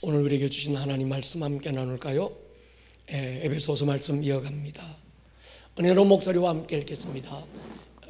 오늘 우리에게 주신 하나님 말씀 함께 나눌까요? 에베소서 말씀 이어갑니다. 은혜로운 목소리와 함께 읽겠습니다.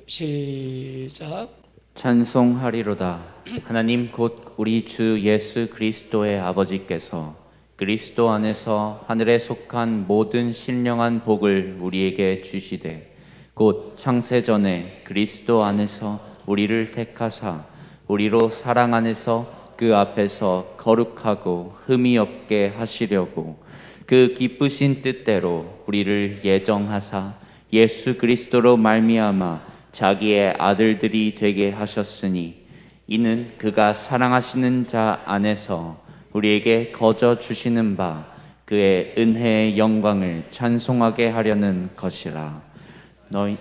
시작. 찬송하리로다. 하나님 곧 우리 주 예수 그리스도의 아버지께서 그리스도 안에서 하늘에 속한 모든 신령한 복을 우리에게 주시되 곧 창세전에 그리스도 안에서 우리를 택하사 우리로 사랑 안에서 그 앞에서 거룩하고 흠이 없게 하시려고 그 기쁘신 뜻대로 우리를 예정하사 예수 그리스도로 말미암아 자기의 아들들이 되게 하셨으니 이는 그가 사랑하시는 자 안에서 우리에게 거저 주시는 바 그의 은혜의 영광을 찬송하게 하려는 것이라. 너희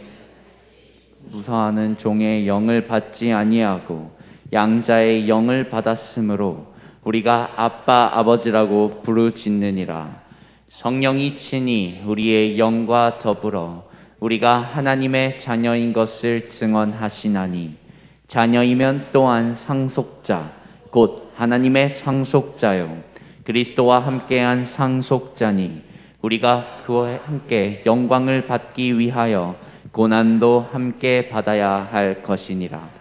무사하는 종의 영을 받지 아니하고 양자의 영을 받았으므로 우리가 아빠 아버지라고 부르짖느니라. 성령이 친히 우리의 영과 더불어 우리가 하나님의 자녀인 것을 증언하시나니 자녀이면 또한 상속자 곧 하나님의 상속자요 그리스도와 함께한 상속자니 우리가 그와 함께 영광을 받기 위하여 고난도 함께 받아야 할 것이니라.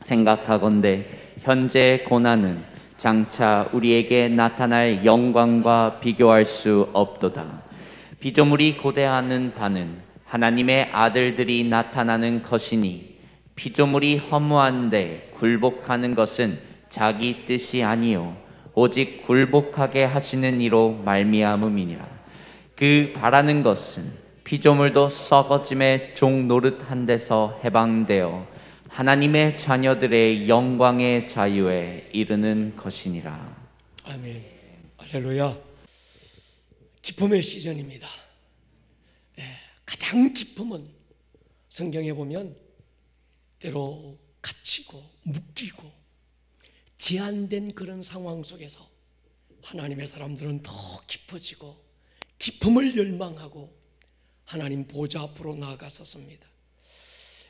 생각하건대 현재의 고난은 장차 우리에게 나타날 영광과 비교할 수 없도다. 피조물이 고대하는 바는 하나님의 아들들이 나타나는 것이니 피조물이 허무한데 굴복하는 것은 자기 뜻이 아니요 오직 굴복하게 하시는 이로 말미암음이니라. 그 바라는 것은 피조물도 썩어짐의 종 노릇한 데서 해방되어 하나님의 자녀들의 영광의 자유에 이르는 것이니라. 아멘. 할렐루야. 기쁨의 시즌입니다. 가장 기쁨은 성경에 보면 때로 갇히고 묶이고 제한된 그런 상황 속에서 하나님의 사람들은 더 깊어지고 기쁨을 열망하고 하나님 보좌 앞으로 나아갔었습니다.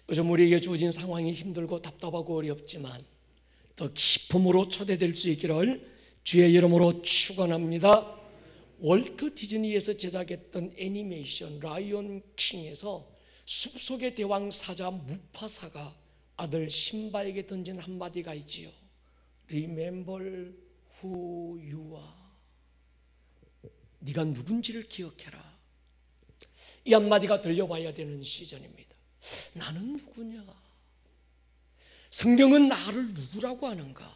요즘 우리에게 주어진 상황이 힘들고 답답하고 어렵지만 더 기쁨으로 초대될 수 있기를 주의 이름으로 축원합니다. 월트 디즈니에서 제작했던 애니메이션 라이온 킹에서 숲속의 대왕 사자 무파사가 아들 심바에게 던진 한마디가 있지요. Remember who you are. 네가 누군지를 기억해라. 이 한마디가 들려와야 되는 시즌입니다. 나는 누구냐? 성경은 나를 누구라고 하는가?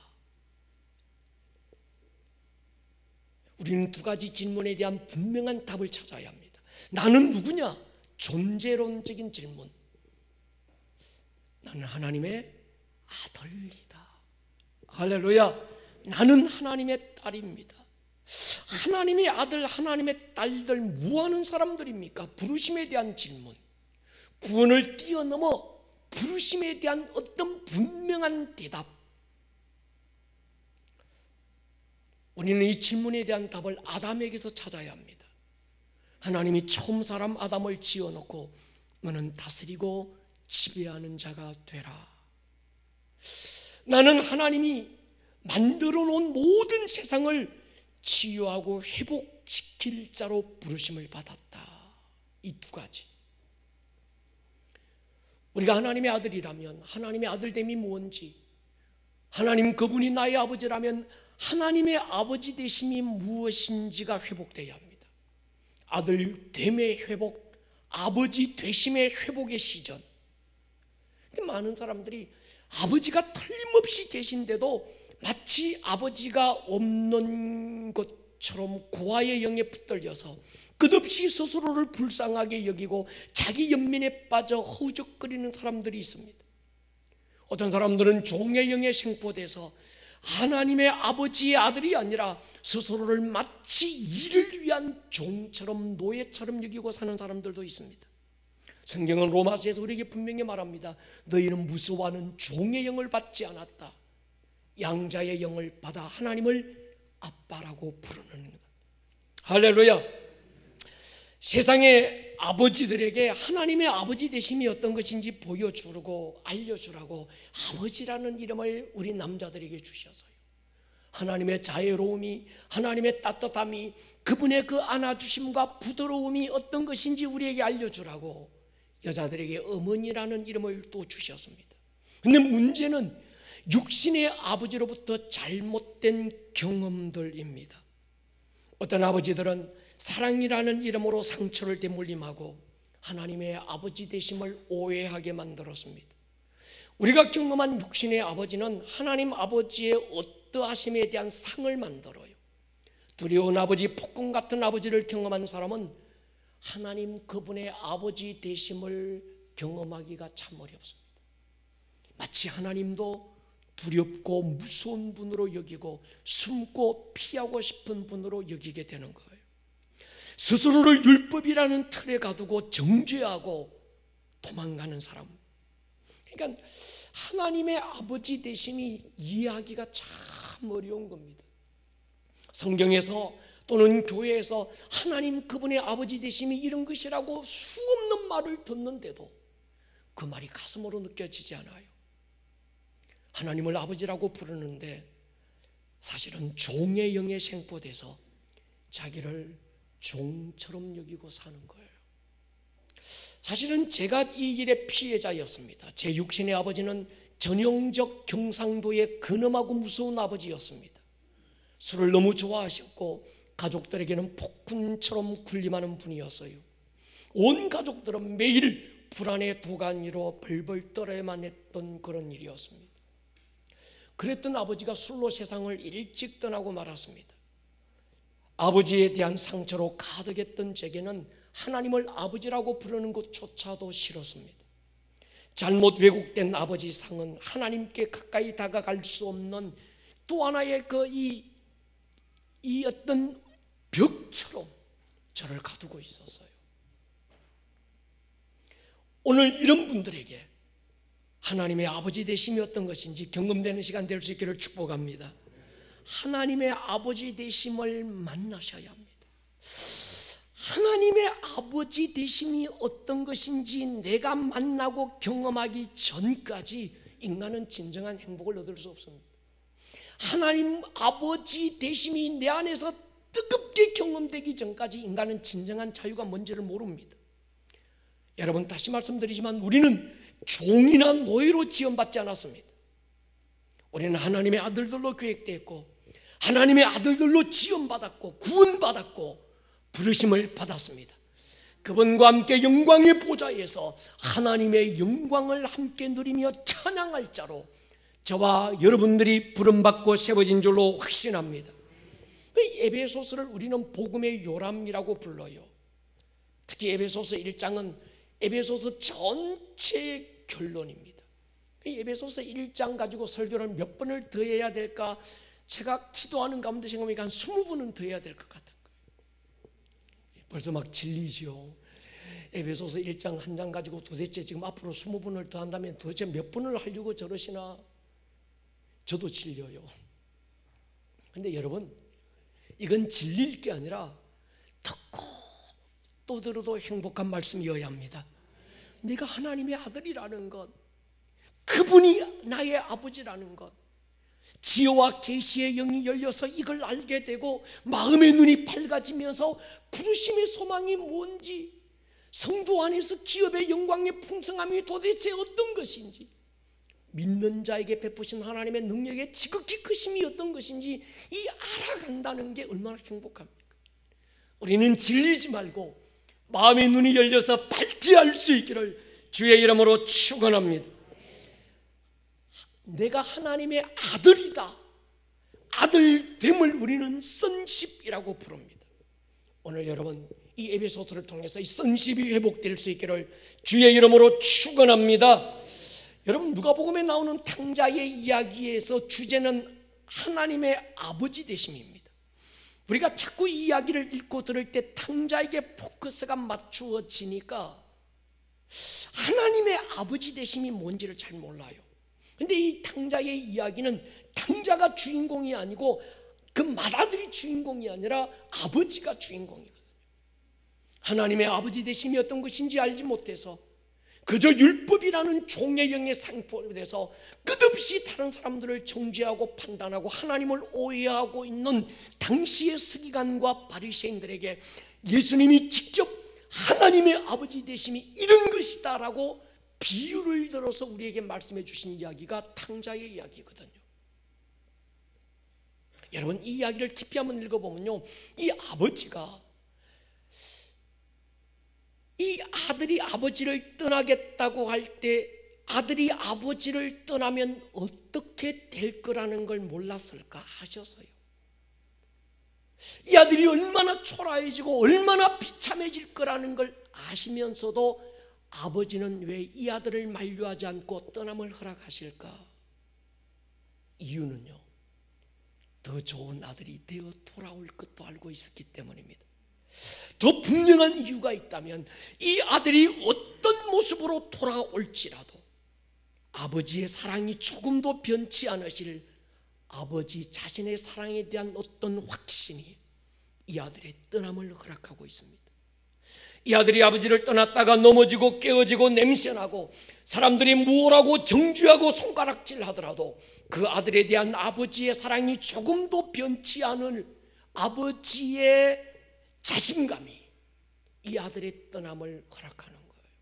우리는 두 가지 질문에 대한 분명한 답을 찾아야 합니다. 나는 누구냐? 존재론적인 질문. 나는 하나님의 아들이다. 할렐루야. 나는 하나님의 딸입니다. 하나님의 아들, 하나님의 딸들 뭐하는 사람들입니까? 부르심에 대한 질문. 구원을 뛰어넘어 부르심에 대한 어떤 분명한 대답. 우리는 이 질문에 대한 답을 아담에게서 찾아야 합니다. 하나님이 처음 사람 아담을 지어놓고 너는 다스리고 지배하는 자가 되라. 나는 하나님이 만들어 놓은 모든 세상을 치유하고 회복시킬 자로 부르심을 받았다. 이 두 가지. 우리가 하나님의 아들이라면 하나님의 아들됨이 뭔지, 하나님 그분이 나의 아버지라면 하나님의 아버지 되심이 무엇인지가 회복되어야 합니다. 아들됨의 회복, 아버지 되심의 회복의 시전. 근데 많은 사람들이 아버지가 틀림없이 계신데도 마치 아버지가 없는 것처럼 고아의 영에 붙들려서 끝없이 스스로를 불쌍하게 여기고 자기 연민에 빠져 허우적거리는 사람들이 있습니다. 어떤 사람들은 종의 영에 생포돼서 하나님의 아버지의 아들이 아니라 스스로를 마치 일을 위한 종처럼 노예처럼 여기고 사는 사람들도 있습니다. 성경은 로마서에서 우리에게 분명히 말합니다. 너희는 무서워하는 종의 영을 받지 않았다. 양자의 영을 받아 하나님을 아빠라고 부르는 것. 할렐루야. 세상의 아버지들에게 하나님의 아버지 되심이 어떤 것인지 보여주고 알려주라고 아버지라는 이름을 우리 남자들에게 주셔서요. 하나님의 자애로움이, 하나님의 따뜻함이, 그분의 그 안아주심과 부드러움이 어떤 것인지 우리에게 알려주라고 여자들에게 어머니라는 이름을 또 주셨습니다. 근데 문제는 육신의 아버지로부터 잘못된 경험들입니다. 어떤 아버지들은 사랑이라는 이름으로 상처를 대물림하고 하나님의 아버지 되심을 오해하게 만들었습니다. 우리가 경험한 육신의 아버지는 하나님 아버지의 어떠하심에 대한 상을 만들어요. 두려운 아버지, 폭군 같은 아버지를 경험한 사람은 하나님 그분의 아버지 되심을 경험하기가 참 어렵습니다. 마치 하나님도 두렵고 무서운 분으로 여기고 숨고 피하고 싶은 분으로 여기게 되는 거예요. 스스로를 율법이라는 틀에 가두고 정죄하고 도망가는 사람. 그러니까 하나님의 아버지 되심이 이해하기가 참 어려운 겁니다. 성경에서 또는 교회에서 하나님 그분의 아버지 되심이 이런 것이라고 수없는 말을 듣는데도 그 말이 가슴으로 느껴지지 않아요. 하나님을 아버지라고 부르는데 사실은 종의 영에 생포돼서 자기를 종처럼 여기고 사는 거예요. 사실은 제가 이 일의 피해자였습니다. 제 육신의 아버지는 전형적 경상도의 근엄하고 무서운 아버지였습니다. 술을 너무 좋아하셨고 가족들에게는 폭군처럼 군림하는 분이었어요. 온 가족들은 매일 불안의 도가니로 벌벌 떨어야만 했던 그런 일이었습니다. 그랬던 아버지가 술로 세상을 일찍 떠나고 말았습니다. 아버지에 대한 상처로 가득했던 제게는 하나님을 아버지라고 부르는 것조차도 싫었습니다. 잘못 왜곡된 아버지 상은 하나님께 가까이 다가갈 수 없는 또 하나의 이 어떤 벽처럼 저를 가두고 있었어요. 오늘 이런 분들에게 하나님의 아버지 되심이 어떤 것인지 경험되는 시간 될 수 있기를 축복합니다. 하나님의 아버지 되심을 만나셔야 합니다. 하나님의 아버지 되심이 어떤 것인지 내가 만나고 경험하기 전까지 인간은 진정한 행복을 얻을 수 없습니다. 하나님 아버지 되심이 내 안에서 뜨겁게 경험되기 전까지 인간은 진정한 자유가 뭔지를 모릅니다. 여러분, 다시 말씀드리지만 우리는 종이나 노예로 지원받지 않았습니다. 우리는 하나님의 아들들로 계획되었고 하나님의 아들들로 지원받았고 구원받았고 부르심을 받았습니다. 그분과 함께 영광의 보좌에서 하나님의 영광을 함께 누리며 찬양할 자로 저와 여러분들이 부름받고 세워진 줄로 확신합니다. 에베소서를 우리는 복음의 요람이라고 불러요. 특히 에베소서 1장은 에베소서 전체의 결론입니다. 에베소서 1장 가지고 설교를 몇 번을 더 해야 될까? 제가 기도하는 가운데 생각하니까 한 20번은 더 해야 될 것 같은 거예요. 벌써 막 질리죠. 에베소서 1장 한 장 가지고 도대체 지금 앞으로 20번을 더 한다면 도대체 몇 번을 하려고 저러시나? 저도 질려요. 근데 여러분, 이건 질릴 게 아니라 듣고 또 들어도 행복한 말씀이어야 합니다. 네가 하나님의 아들이라는 것, 그분이 나의 아버지라는 것, 지혜와 계시의 영이 열려서 이걸 알게 되고 마음의 눈이 밝아지면서 부르심의 소망이 뭔지, 성도 안에서 기업의 영광의 풍성함이 도대체 어떤 것인지, 믿는 자에게 베푸신 하나님의 능력의 지극히 크심이 어떤 것인지 이 알아간다는 게 얼마나 행복합니까? 우리는 질리지 말고 마음의 눈이 열려서 밝게 알 수 있기를 주의 이름으로 축원합니다. 내가 하나님의 아들이다. 아들됨을 우리는 선십이라고 부릅니다. 오늘 여러분, 이 에베소서를 통해서 이 선십이 회복될 수 있기를 주의 이름으로 축원합니다. 여러분, 누가복음에 나오는 탕자의 이야기에서 주제는 하나님의 아버지 되심입니다. 우리가 자꾸 이 이야기를 읽고 들을 때 탕자에게 포커스가 맞추어지니까 하나님의 아버지 되심이 뭔지를 잘 몰라요. 근데 이 탕자의 이야기는 탕자가 주인공이 아니고 그 맏아들이 주인공이 아니라 아버지가 주인공이거든요. 하나님의 아버지 되심이 어떤 것인지 알지 못해서 그저 율법이라는 종의 영의 상품에서 끝없이 다른 사람들을 정죄하고 판단하고 하나님을 오해하고 있는 당시의 서기관과 바리새인들에게 예수님이 직접 하나님의 아버지 되심이 이런 것이다라고 비유를 들어서 우리에게 말씀해 주신 이야기가 탕자의 이야기거든요. 여러분, 이 이야기를 깊이 한번 읽어보면요, 이 아버지가 이 아들이 아버지를 떠나겠다고 할 때 아들이 아버지를 떠나면 어떻게 될 거라는 걸 몰랐을까 하셔서요. 이 아들이 얼마나 초라해지고 얼마나 비참해질 거라는 걸 아시면서도 아버지는 왜 이 아들을 만류하지 않고 떠남을 허락하실까? 이유는요, 더 좋은 아들이 되어 돌아올 것도 알고 있었기 때문입니다. 더 분명한 이유가 있다면 이 아들이 어떤 모습으로 돌아올지라도 아버지의 사랑이 조금도 변치 않으실 아버지 자신의 사랑에 대한 어떤 확신이 이 아들의 떠남을 허락하고 있습니다. 이 아들이 아버지를 떠났다가 넘어지고 깨어지고 냄새나고 사람들이 무엇라고 정죄하고 손가락질 하더라도 그 아들에 대한 아버지의 사랑이 조금도 변치 않을 아버지의 자신감이 이 아들의 떠남을 허락하는 거예요.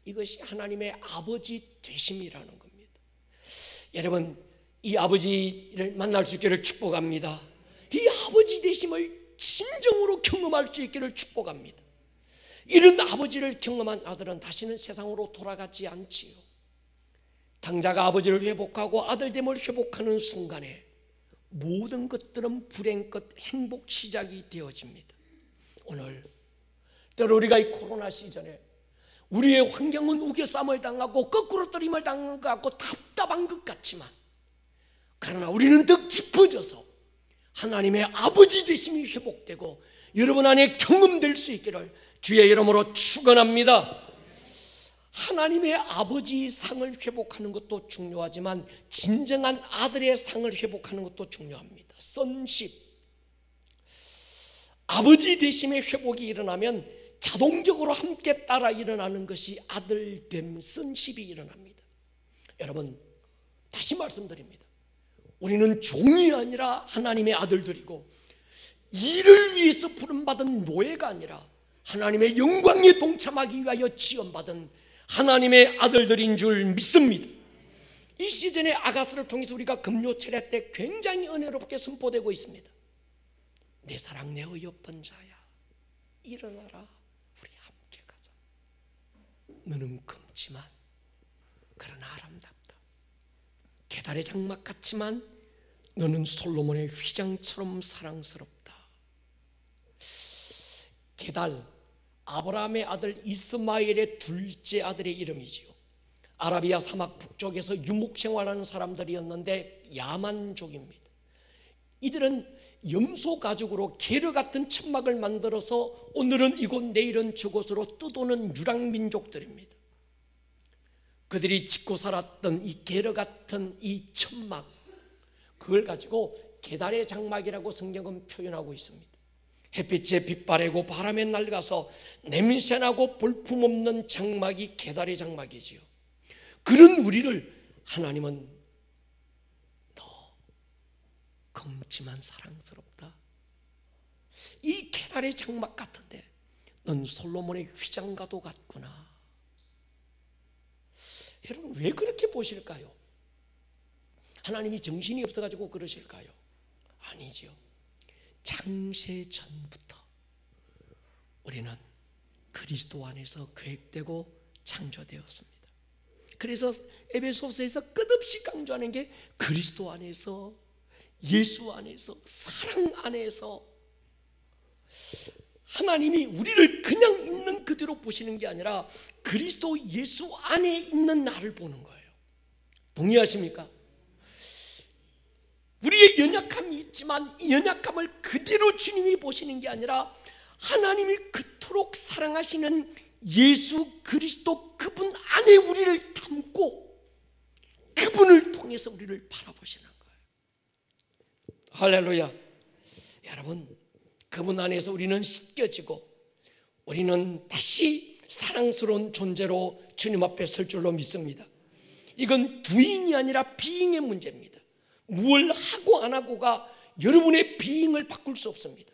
이것이 하나님의 아버지 되심이라는 겁니다. 여러분, 이 아버지를 만날 수 있기를 축복합니다. 이 아버지 되심을 진정으로 경험할 수 있기를 축복합니다. 이런 아버지를 경험한 아들은 다시는 세상으로 돌아가지 않지요. 탕자가 아버지를 회복하고 아들됨을 회복하는 순간에 모든 것들은 불행 끝 행복 시작이 되어집니다. 오늘 때로 우리가 이 코로나 시즌에 우리의 환경은 우겨쌈을 당하고 거꾸로 떨림을 당한 것 같고 답답한 것 같지만, 그러나 우리는 더 깊어져서 하나님의 아버지 되심이 회복되고 여러분 안에 경험될 수 있기를 주의 이름으로 축원합니다. 하나님의 아버지 상을 회복하는 것도 중요하지만 진정한 아들의 상을 회복하는 것도 중요합니다. 선십, 아버지 되심의 회복이 일어나면 자동적으로 함께 따라 일어나는 것이 아들됨, 선십이 일어납니다. 여러분, 다시 말씀드립니다. 우리는 종이 아니라 하나님의 아들들이고 일을 위해서 부름받은 노예가 아니라 하나님의 영광에 동참하기 위하여 지원받은 하나님의 아들들인 줄 믿습니다. 이 시즌에 아가스를 통해서 우리가 금요 철야 때 굉장히 은혜롭게 선포되고 있습니다. 내 사랑 내 어여쁜 자야, 일어나라, 우리 함께 가자. 너는 검지만 그러나 아름답다. 계달의 장막 같지만 너는 솔로몬의 휘장처럼 사랑스럽다. 계달, 아브라함의 아들 이스마엘의 둘째 아들의 이름이지요. 아라비아 사막 북쪽에서 유목생활하는 사람들이었는데 야만족입니다. 이들은 염소 가죽으로 게르 같은 천막을 만들어서 오늘은 이곳 내일은 저곳으로 떠도는 유랑민족들입니다. 그들이 짓고 살았던 이 게르 같은 이 천막, 그걸 가지고 계달의 장막이라고 성경은 표현하고 있습니다. 햇빛에 빛바래고 바람에 낡아서 냄새나고 볼품없는 장막이 계달의 장막이지요. 그런 우리를 하나님은 더 검지만 사랑스럽다. 이 계달의 장막 같은데 넌 솔로몬의 휘장과도 같구나. 여러분, 왜 그렇게 보실까요? 하나님이 정신이 없어가지고 그러실까요? 아니지요. 창세 전부터 우리는 그리스도 안에서 계획되고 창조되었습니다. 그래서 에베소서에서 끝없이 강조하는 게 그리스도 안에서, 예수 안에서, 사랑 안에서 하나님이 우리를 그냥 있는 그대로 보시는 게 아니라 그리스도 예수 안에 있는 나를 보는 거예요. 동의하십니까? 우리의 연약함이 있지만 이 연약함을 그대로 주님이 보시는 게 아니라 하나님이 그토록 사랑하시는 예수 그리스도 그분 안에 우리를 담고 그분을 통해서 우리를 바라보시는 거예요. 할렐루야. 여러분, 그분 안에서 우리는 씻겨지고 우리는 다시 사랑스러운 존재로 주님 앞에 설 줄로 믿습니다. 이건 doing이 아니라 being의 문제입니다. 무엇을 하고 안 하고가 여러분의 being을 바꿀 수 없습니다.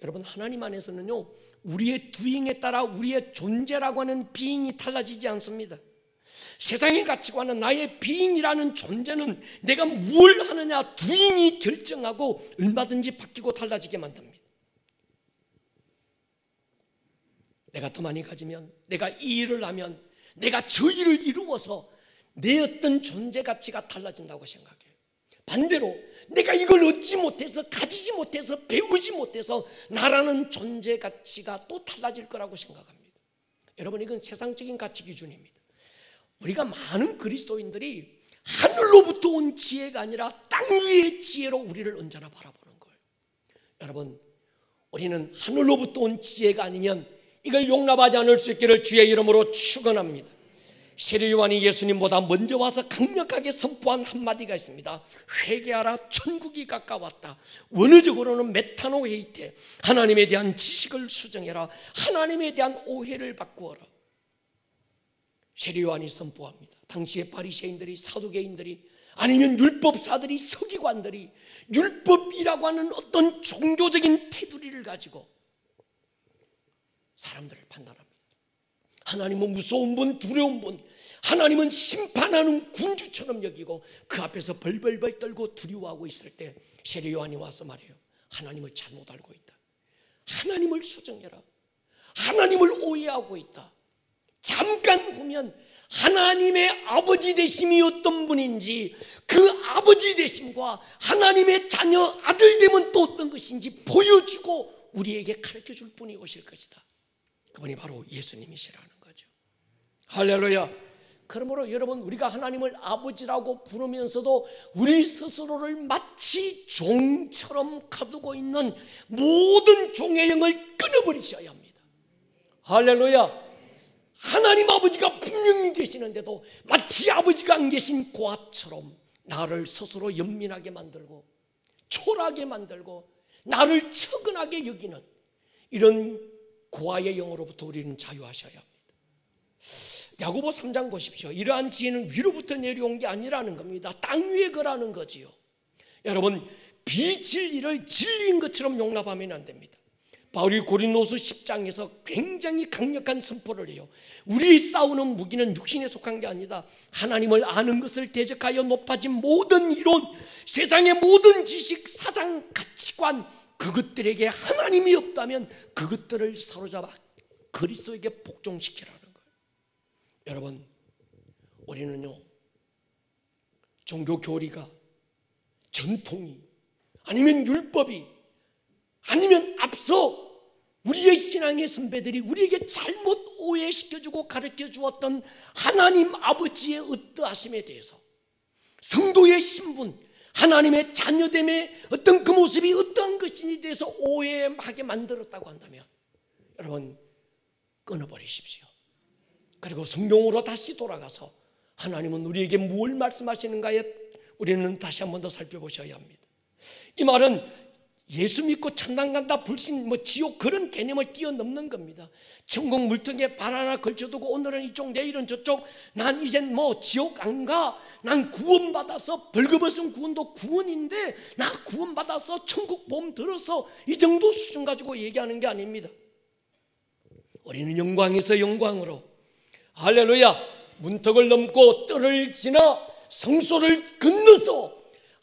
여러분, 하나님 안에서는요, 우리의 doing에 따라 우리의 존재라고 하는 being이 달라지지 않습니다. 세상의 가치관은 나의 being이라는 존재는 내가 뭘 하느냐 doing이 결정하고 얼마든지 바뀌고 달라지게 만듭니다. 내가 더 많이 가지면, 내가 이 일을 하면, 내가 저 일을 이루어서 내 어떤 존재 가치가 달라진다고 생각해요. 반대로 내가 이걸 얻지 못해서, 가지지 못해서, 배우지 못해서 나라는 존재 가치가 또 달라질 거라고 생각합니다. 여러분, 이건 세상적인 가치 기준입니다. 우리가 많은 그리스도인들이 하늘로부터 온 지혜가 아니라 땅 위의 지혜로 우리를 언제나 바라보는 거예요. 여러분, 우리는 하늘로부터 온 지혜가 아니면 이걸 용납하지 않을 수 있기를 주의 이름으로 축원합니다. 세례 요한이 예수님보다 먼저 와서 강력하게 선포한 한마디가 있습니다. 회개하라, 천국이 가까웠다. 원어적으로는 메타노헤이테, 하나님에 대한 지식을 수정해라, 하나님에 대한 오해를 바꾸어라. 세례 요한이 선포합니다. 당시의 바리새인들이, 사두개인들이, 아니면 율법사들이, 서기관들이 율법이라고 하는 어떤 종교적인 테두리를 가지고 사람들을 판단합니다. 하나님은 무서운 분, 두려운 분, 하나님은 심판하는 군주처럼 여기고 그 앞에서 벌벌벌 떨고 두려워하고 있을 때 세례 요한이 와서 말해요. 하나님을 잘못 알고 있다. 하나님을 수정해라. 하나님을 오해하고 있다. 잠깐 후면 하나님의 아버지 되심이 어떤 분인지, 그 아버지 되심과 하나님의 자녀 아들 되면 또 어떤 것인지 보여주고 우리에게 가르쳐줄 분이 오실 것이다. 그분이 바로 예수님이시라는 거죠. 할렐루야. 그러므로 여러분, 우리가 하나님을 아버지라고 부르면서도 우리 스스로를 마치 종처럼 가두고 있는 모든 종의 영을 끊어버리셔야 합니다. 할렐루야. 하나님 아버지가 분명히 계시는데도 마치 아버지가 안 계신 고아처럼 나를 스스로 연민하게 만들고 초라하게 만들고 나를 처근하게 여기는 이런 고아의 영으로부터 우리는 자유하셔야 합니다. 야고보 3장 보십시오. 이러한 지혜는 위로부터 내려온 게 아니라는 겁니다. 땅 위에 거라는 거지요. 여러분, 비진리를 진리인 것처럼 용납하면 안 됩니다. 바울이 고린도서 10장에서 굉장히 강력한 선포를 해요. 우리 싸우는 무기는 육신에 속한 게 아니다. 하나님을 아는 것을 대적하여 높아진 모든 이론, 세상의 모든 지식, 사상, 가치관, 그것들에게 하나님이 없다면 그것들을 사로잡아 그리스도에게 복종시키라는 거예요. 여러분, 우리는요, 종교 교리가, 전통이, 아니면 율법이, 아니면 앞서 우리의 신앙의 선배들이 우리에게 잘못 오해시켜주고 가르쳐 주었던 하나님 아버지의 어떠하심에 대해서, 성도의 신분, 하나님의 자녀됨의 어떤 그 모습이 어떠한 것인지에 대해서 오해하게 만들었다고 한다면 여러분, 끊어버리십시오. 그리고 성경으로 다시 돌아가서 하나님은 우리에게 뭘 말씀하시는가에 우리는 다시 한 번 더 살펴보셔야 합니다. 이 말은 예수 믿고 천당 간다, 불신, 지옥 그런 개념을 뛰어넘는 겁니다. 천국 물통에 발 하나 걸쳐두고 오늘은 이쪽 내일은 저쪽, 난 이젠 지옥 안 가, 난 구원받아서, 벌거벗은 구원도 구원인데 나 구원받아서 천국 몸 들어서 이 정도 수준 가지고 얘기하는 게 아닙니다. 우리는 영광에서 영광으로, 할렐루야, 문턱을 넘고 뜰을 지나 성소를 건너서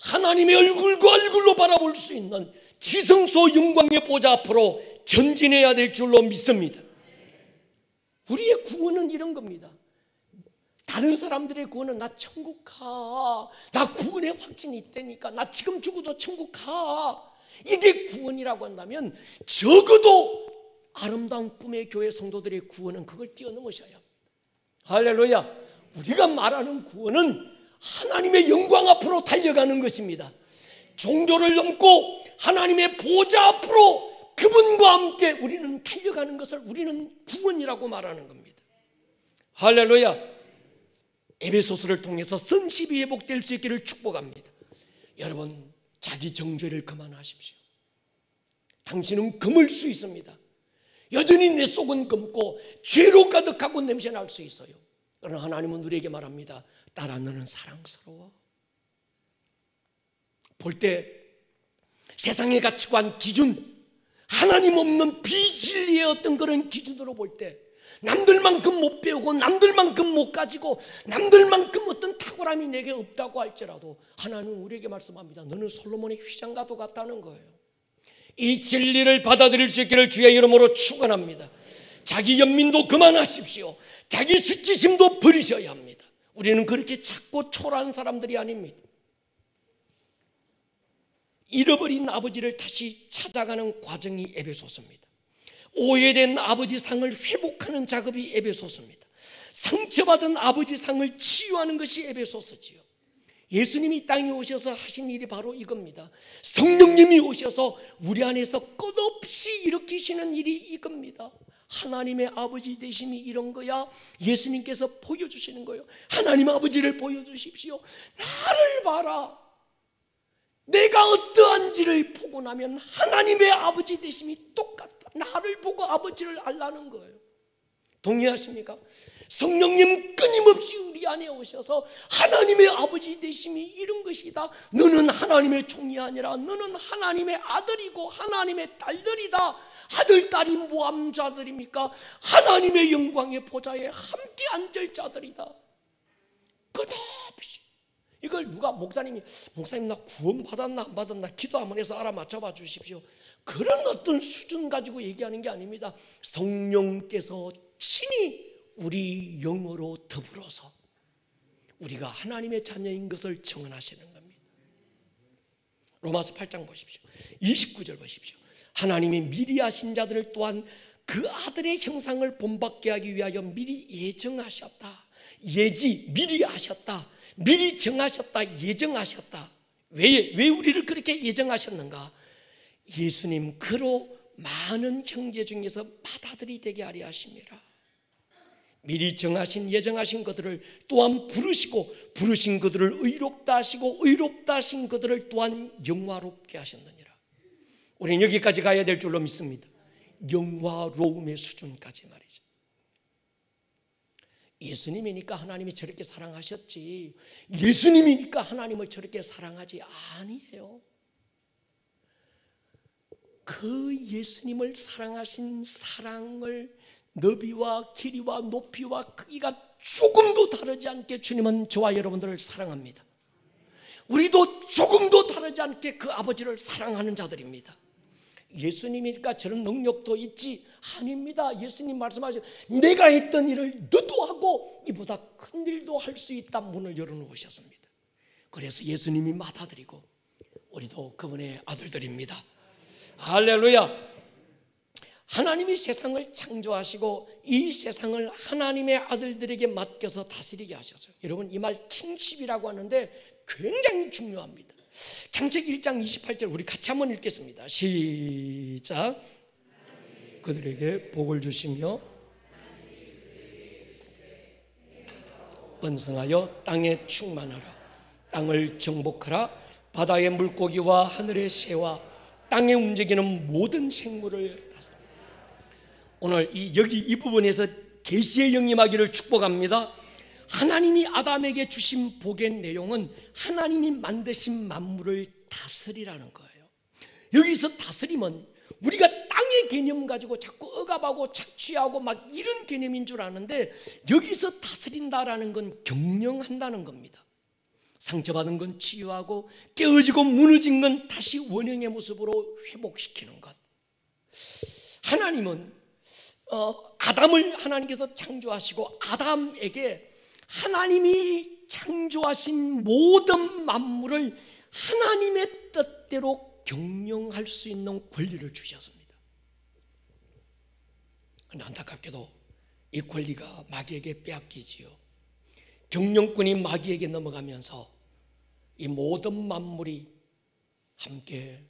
하나님의 얼굴과 얼굴로 바라볼 수 있는 지성소 영광의 보좌 앞으로 전진해야 될 줄로 믿습니다. 우리의 구원은 이런 겁니다. 다른 사람들의 구원은 나 천국 가, 나 구원의 확신이 있다니까, 나 지금 죽어도 천국 가, 이게 구원이라고 한다면 적어도 아름다운 꿈의 교회 성도들의 구원은 그걸 뛰어넘으셔야 합니다. 할렐루야. 우리가 말하는 구원은 하나님의 영광 앞으로 달려가는 것입니다. 종교를 넘고 하나님의 보좌 앞으로 그분과 함께 우리는 달려가는 것을 우리는 구원이라고 말하는 겁니다. 할렐루야. 에베소서를 통해서 성십이 회복될 수 있기를 축복합니다. 여러분, 자기 정죄를 그만하십시오. 당신은 금을 수 있습니다. 여전히 내 속은 검고 죄로 가득하고 냄새날 수 있어요. 그러나 하나님은 우리에게 말합니다. 딸아, 너는 사랑스러워. 볼 때 세상의 가치관, 기준, 하나님 없는 비진리의 어떤 그런 기준으로 볼 때 남들만큼 못 배우고 남들만큼 못 가지고 남들만큼 어떤 탁월함이 내게 없다고 할지라도 하나님은 우리에게 말씀합니다. 너는 솔로몬의 휘장과도 같다는 거예요. 이 진리를 받아들일 수 있기를 주의 이름으로 축원합니다. 자기 연민도 그만하십시오. 자기 수치심도 버리셔야 합니다. 우리는 그렇게 작고 초라한 사람들이 아닙니다. 잃어버린 아버지를 다시 찾아가는 과정이 에베소서입니다. 오해된 아버지 상을 회복하는 작업이 에베소서입니다. 상처받은 아버지 상을 치유하는 것이 에베소서지요. 예수님이 땅에 오셔서 하신 일이 바로 이겁니다. 성령님이 오셔서 우리 안에서 끝없이 일으키시는 일이 이겁니다. 하나님의 아버지 되심이 이런 거야. 예수님께서 보여주시는 거예요. 하나님 아버지를 보여주십시오. 나를 봐라. 내가 어떠한지를 보고 나면 하나님의 아버지 되심이 똑같다. 나를 보고 아버지를 알라는 거예요. 동의하십니까? 성령님 끊임없이 우리 안에 오셔서 하나님의 아버지 되심이 이런 것이다. 너는 하나님의 종이 아니라 너는 하나님의 아들이고 하나님의 딸들이다. 아들, 딸이 모함자들입니까? 하나님의 영광의 보좌에 함께 앉을 자들이다. 끝없이. 이걸 누가 목사님 나 구원 받았나 안 받았나 기도 한번 해서 알아맞혀봐 주십시오. 그런 어떤 수준 가지고 얘기하는 게 아닙니다. 성령께서 친히 우리 영으로 더불어서 우리가 하나님의 자녀인 것을 증언하시는 겁니다. 로마서 8장 보십시오. 29절 보십시오. 하나님이 미리 하신 자들을 또한 그 아들의 형상을 본받게 하기 위하여 미리 예정하셨다. 미리 하셨다. 미리 정하셨다. 예정하셨다. 왜 우리를 그렇게 예정하셨는가? 예수님 그로 많은 형제 중에서 맏아들이 되게 하려 하심이라. 미리 정하신 예정하신 것들을 또한 부르시고 부르신 것들을 의롭다 하시고 의롭다 하신 것들을 또한 영화롭게 하셨느니라. 우리는 여기까지 가야 될 줄로 믿습니다. 영화로움의 수준까지 말이죠. 예수님이니까 하나님이 저렇게 사랑하셨지 예수님이니까 하나님을 저렇게 사랑하지 아니에요. 그 예수님을 사랑하신 사랑을 너비와 길이와 높이와 크기가 조금도 다르지 않게 주님은 저와 여러분들을 사랑합니다. 우리도 조금도 다르지 않게 그 아버지를 사랑하는 자들입니다. 예수님이니까 저런 능력도 있지 아닙니다. 예수님 말씀하신 내가 했던 일을 너도 하고 이보다 큰 일도 할 수 있다 문을 열어놓으셨습니다. 그래서 예수님이 맏아들이고 우리도 그분의 아들들입니다. 할렐루야. 하나님이 세상을 창조하시고 이 세상을 하나님의 아들들에게 맡겨서 다스리게 하셨어요. 여러분 이 말 킹십이라고 하는데 굉장히 중요합니다. 창세기 1장 28절 우리 같이 한번 읽겠습니다. 시작. 그들에게 복을 주시며 번성하여 땅에 충만하라. 땅을 정복하라. 바다의 물고기와 하늘의 새와 땅에 움직이는 모든 생물을 다스리라. 오늘 여기 이 부분에서 계시의 영임하기를 축복합니다. 하나님이 아담에게 주신 복의 내용은 하나님이 만드신 만물을 다스리라는 거예요. 여기서 다스림은 우리가 땅의 개념 가지고 자꾸 억압하고 착취하고 막 이런 개념인 줄 아는데 여기서 다스린다라는 건 경영한다는 겁니다. 상처받은 건 치유하고 깨어지고 무너진 건 다시 원형의 모습으로 회복시키는 것. 하나님은 아담을 하나님께서 창조하시고 아담에게 하나님이 창조하신 모든 만물을 하나님의 뜻대로 경영할 수 있는 권리를 주셨습니다. 그런데 안타깝게도 이 권리가 마귀에게 빼앗기지요. 경영권이 마귀에게 넘어가면서 이 모든 만물이 함께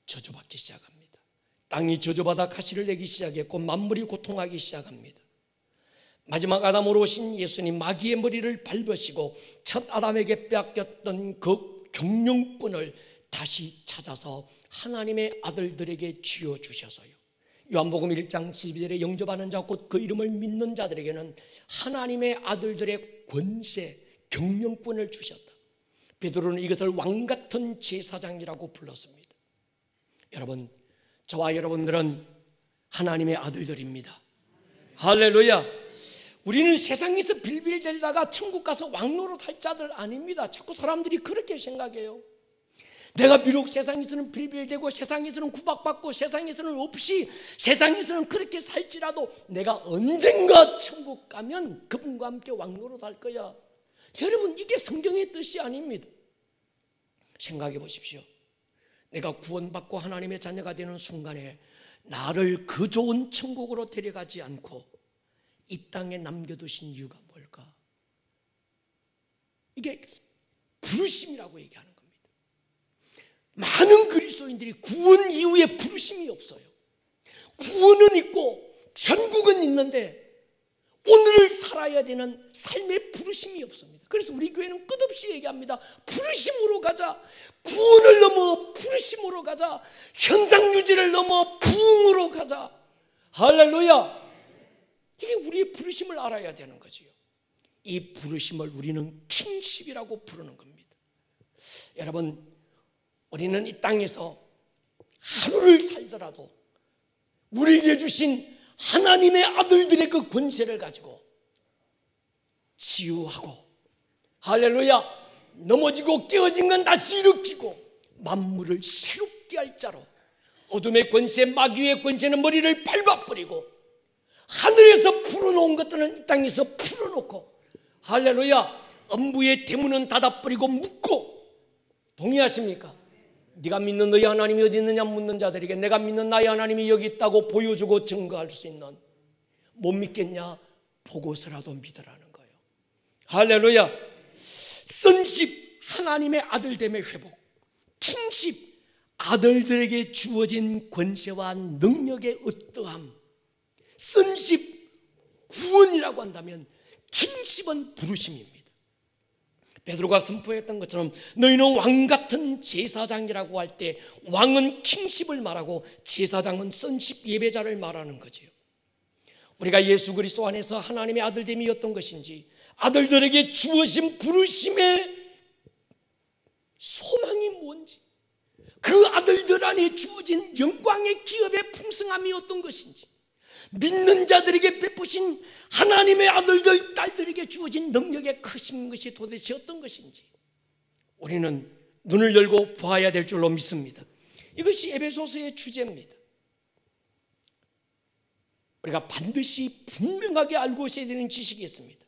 저주받기 시작합니다. 땅이 저주받아 가시를 내기 시작했고 만물이 고통하기 시작합니다. 마지막 아담으로 오신 예수님 마귀의 머리를 밟으시고 첫 아담에게 빼앗겼던 그 경영권을 다시 찾아서 하나님의 아들들에게 쥐어주셔서요 요한복음 1장 12절에 영접하는 자 곧 그 이름을 믿는 자들에게는 하나님의 아들들의 권세, 경영권을 주셨다. 베드로는 이것을 왕같은 제사장이라고 불렀습니다. 여러분, 저와 여러분들은 하나님의 아들들입니다. 할렐루야. 우리는 세상에서 빌빌대다가 천국 가서 왕노릇 할 자들 아닙니다. 자꾸 사람들이 그렇게 생각해요. 내가 비록 세상에서는 빌빌대고 세상에서는 구박받고 세상에서는 없이 세상에서는 그렇게 살지라도 내가 언젠가 천국 가면 그분과 함께 왕노릇 할 거야. 여러분, 이게 성경의 뜻이 아닙니다. 생각해 보십시오. 내가 구원받고 하나님의 자녀가 되는 순간에 나를 그 좋은 천국으로 데려가지 않고 이 땅에 남겨두신 이유가 뭘까? 이게 부르심이라고 얘기하는 겁니다. 많은 그리스도인들이 구원 이후에 부르심이 없어요. 구원은 있고 천국은 있는데 오늘을 살아야 되는 삶의 부르심이 없습니다. 그래서 우리 교회는 끝없이 얘기합니다. 부르심으로 가자. 구원을 넘어 부르심으로 가자. 현상 유지를 넘어 부흥으로 가자. 할렐루야. 이게 우리의 부르심을 알아야 되는 거지요. 이 부르심을 우리는 킹십이라고 부르는 겁니다. 여러분, 우리는 이 땅에서 하루를 살더라도 우리에게 주신 하나님의 아들들의 그 권세를 가지고 치유하고, 할렐루야, 넘어지고 깨어진 건 다시 일으키고 만물을 새롭게 할 자로, 어둠의 권세, 마귀의 권세는 머리를 밟아버리고 하늘에서 풀어놓은 것들은 이 땅에서 풀어놓고, 할렐루야, 음부의 대문은 닫아버리고 묶고. 동의하십니까? 네가 믿는 너희 하나님이 어디 있느냐 묻는 자들에게 내가 믿는 나의 하나님이 여기 있다고 보여주고 증거할 수 있는, 못 믿겠냐? 보고서라도 믿으라는 거예요. 할렐루야. 선십, 하나님의 아들됨의 회복. 킹십, 아들들에게 주어진 권세와 능력의 어떠함. 선십, 구원이라고 한다면 킹십은 부르심입니다. 베드로가 선포했던 것처럼 너희는 왕같은 제사장이라고 할 때 왕은 킹십을 말하고 제사장은 선십, 예배자를 말하는 거지요. 우리가 예수 그리스도 안에서 하나님의 아들됨이 어떤 것인지, 아들들에게 주어진 부르심의 소망이 뭔지, 그 아들들 안에 주어진 영광의 기업의 풍성함이 어떤 것인지, 믿는 자들에게 베푸신 하나님의 아들들, 딸들에게 주어진 능력의 크신 것이 도대체 어떤 것인지 우리는 눈을 열고 보아야 될 줄로 믿습니다. 이것이 에베소서의 주제입니다. 우리가 반드시 분명하게 알고 있어야 되는 지식이 있습니다.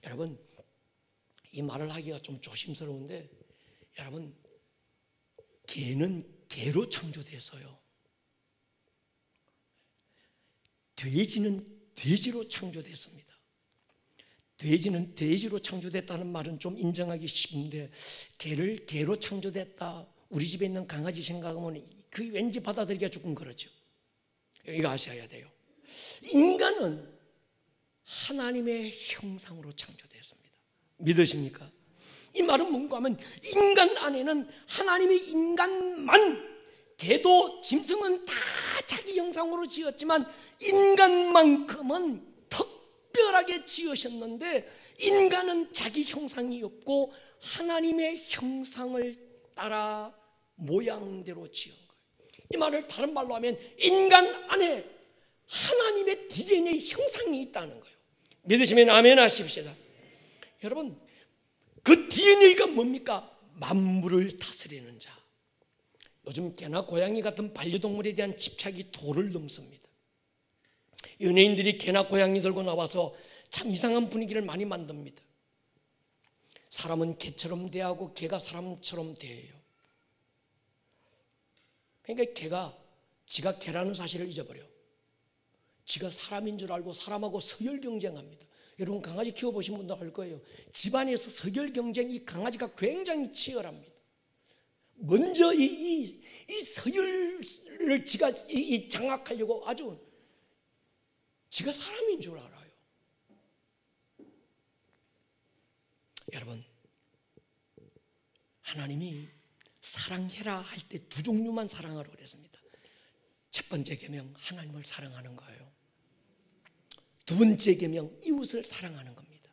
여러분, 이 말을 하기가 좀 조심스러운데, 여러분, 개는 개로 창조돼서요, 돼지는 돼지로 창조됐습니다. 돼지는 돼지로 창조됐다는 말은 좀 인정하기 쉽은데, 개를 개로 창조됐다, 우리 집에 있는 강아지 생각하면 그 왠지 받아들이기가 조금 그렇죠. 이거 아셔야 돼요. 인간은 하나님의 형상으로 창조됐습니다. 믿으십니까? 이 말은 뭔가 하면 인간 안에는 하나님의 인간만, 개도 짐승은 다 자기 형상으로 지었지만 인간만큼은 특별하게 지으셨는데, 인간은 자기 형상이 없고 하나님의 형상을 따라 모양대로 지은 거예요. 이 말을 다른 말로 하면 인간 안에 하나님의 DNA 형상이 있다는 거예요. 믿으시면 아멘 하십시다. 여러분, 그 DNA가 뭡니까? 만물을 다스리는 자. 요즘 개나 고양이 같은 반려동물에 대한 집착이 도를 넘습니다. 연예인들이 개나 고양이 들고 나와서 참 이상한 분위기를 많이 만듭니다. 사람은 개처럼 대하고 개가 사람처럼 대해요. 그러니까 개가 지가 개라는 사실을 잊어버려. 지가 사람인 줄 알고 사람하고 서열 경쟁합니다. 여러분, 강아지 키워보신 분들 알 거예요. 집안에서 서열 경쟁, 이 강아지가 굉장히 치열합니다. 먼저 이 서열을 지가 장악하려고 아주 지가 사람인 줄 알아요. 여러분, 하나님이 사랑해라 할 때 두 종류만 사랑하라고 그랬습니다. 첫 번째 계명, 하나님을 사랑하는 거예요. 두 번째 계명, 이웃을 사랑하는 겁니다.